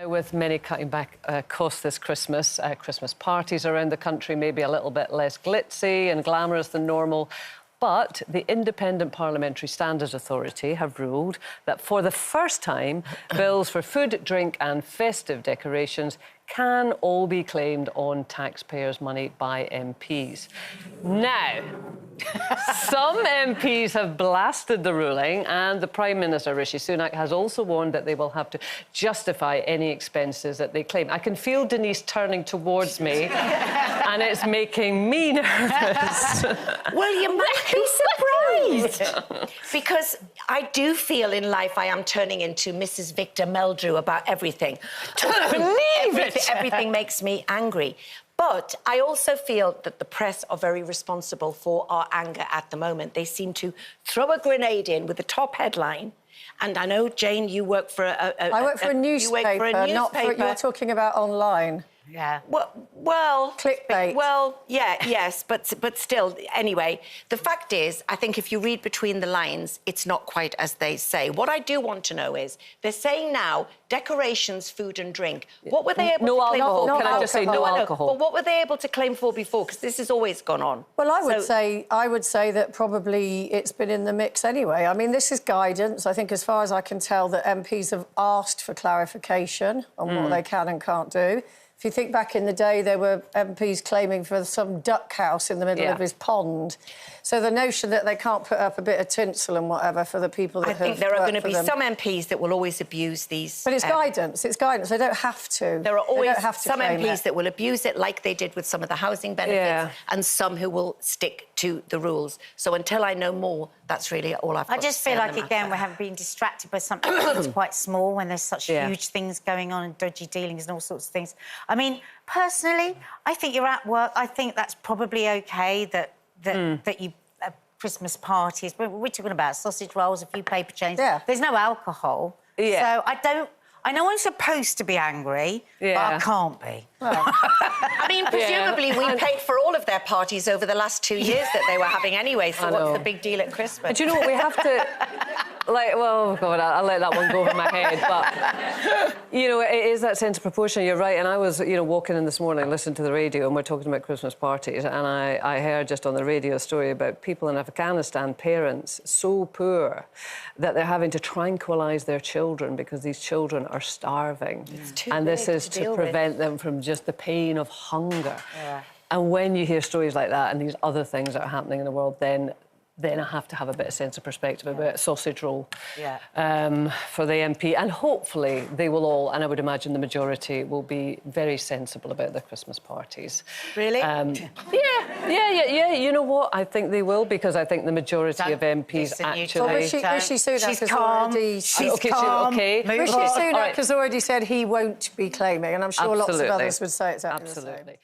With many cutting back costs this Christmas, Christmas parties around the country may be a little bit less glitzy and glamorous than normal. But the Independent Parliamentary Standards Authority have ruled that for the first time, bills for food, drink and festive decorations can all be claimed on taxpayers' money by MPs. Now, some MPs have blasted the ruling, and the Prime Minister, Rishi Sunak, has also warned that they will have to justify any expenses that they claim. I can feel Denise turning towards me, and it's making me nervous. Well, you might be surprised. Because I do feel in life I am turning into Mrs. Victor Meldrew about everything. Don't believe it! Everything makes me angry. But I also feel that the press are very responsible for our anger at the moment. They seem to throw a grenade in with the top headline. And I know, Jane, you work for I work for a newspaper, not for... You're talking about online. Yeah. Well... Clickbait. Well, yeah, yes, but still, anyway, the fact is, I think if you read between the lines, it's not quite as they say. What I do want to know is, they're saying now, decorations, food and drink. What were they able to claim for? Can I just say no alcohol? But what were they able to claim for before? Because this has always gone on. Well, I would say that probably it's been in the mix anyway. I mean, this is guidance. I think, as far as I can tell, that MPs have asked for clarification on what they can and can't do. If you think back in the day, there were MPs claiming for some duck house in the middle of his pond. So the notion that they can't put up a bit of tinsel and whatever for the people that I think there are going to be some MPs that will always abuse these... But it's guidance. It's guidance. They don't have to. There are always some MPs that will abuse it, like they did with some of the housing benefits, and some who will stick to the rules. So until I know more, that's really all I've got to say. I just feel like, again, we haven't been distracted by something that's quite small when there's such huge things going on and dodgy dealings and all sorts of things. I mean, personally, I think you're at work. I think that's probably OK that you... Christmas parties, we're talking about sausage rolls, a few paper chains. There's no alcohol. So I know I'm supposed to be angry, but I can't be. Well. I mean, presumably we paid for all of their parties over the last 2 years that they were having anyway, so what's the big deal at Christmas? But do you know what, we have to... Like, well, God, I'll let that one go over my head, but, you know, it is that sense of proportion, you're right, and I was, you know, walking in this morning, listening to the radio, and we're talking about Christmas parties, and I heard just on the radio a story about people in Afghanistan, parents so poor that they're having to tranquilise their children because these children are starving. And this is to prevent them from just the pain of hunger. And when you hear stories like that and these other things that are happening in the world, then I have to have a bit of sense of perspective about sausage roll for the MP. And hopefully they will all, and I would imagine the majority, will be very sensible about their Christmas parties. Really? Yeah. You know what? I think they will, because I think the majority of MPs actually... Rishi Sunak has already... She's calm. Rishi Sunak has already said he won't be claiming, and I'm sure lots of others would say exactly the same.